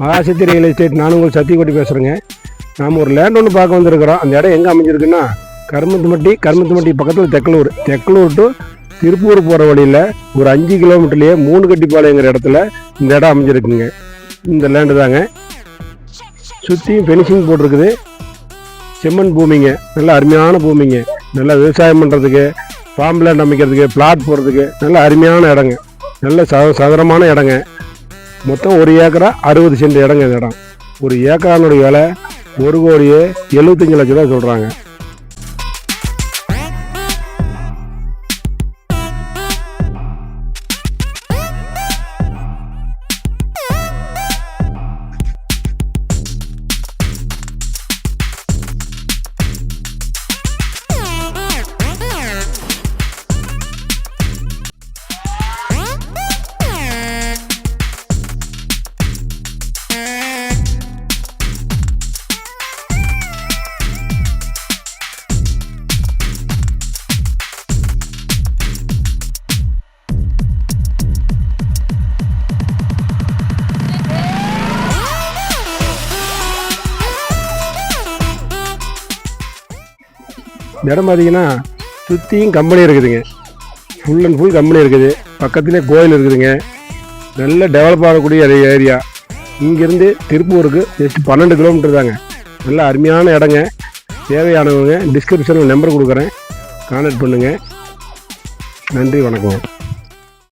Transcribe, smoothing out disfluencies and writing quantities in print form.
மகாசக்தி real estate. நான் உங்கள் சத்தியக்கோட்டி பேசுகிறேங்க. நாம் ஒரு லேண்ட் ஒன்று பார்க்க வந்திருக்கிறோம். அந்த இடம் எங்கே அமைஞ்சிருக்குன்னா கருமத்துமட்டி பக்கத்தில் தெக்கலூர் டு திருப்பூர் போகிற வழியில் ஒரு 5 கிலோமீட்டர்லேயே 3 கட்டிப்பாளையங்கிற இடத்துல இந்த இடம் அமைஞ்சிருக்குங்க. இந்த லேண்டு தாங்க. சுற்றியும் ஃபெனிஷிங் போட்டிருக்குது. செம்மண் பூமிங்க, நல்ல அருமையான பூமிங்க. நல்லா விவசாயம் பண்ணுறதுக்கு, ஃபார்ம் லேண்ட் அமைக்கிறதுக்கு, பிளாட் போடுறதுக்கு நல்ல அருமையான இடங்க. நல்ல சதுரமான இடங்க. மொத்தம் 1 ஏக்கரா 60 சென்ட் இடங்க. இந்த இடம் ஒரு ஏக்கரானுடைய விலை 1,75,00,000 ரூபா சொல்கிறாங்க. இந்த இடம் பார்த்தீங்கன்னா சுற்றியும் கம்பெனி இருக்குதுங்க. ஃபுல் அண்ட் ஃபுல் கம்பெனி இருக்குது. பக்கத்துலேயே கோயில் இருக்குதுங்க. நல்ல டெவலப் ஆகக்கூடிய ஏரியா. இங்கேருந்து திருப்பூருக்கு ஜஸ்ட் 12 கிலோமீட்டர் தாங்க. நல்ல அருமையான இடங்க. தேவையானவங்க டிஸ்கிரிப்ஷனில் நம்பர் கொடுக்குறேன், கான்டாக்ட் பண்ணுங்கள். நன்றி, வணக்கம்.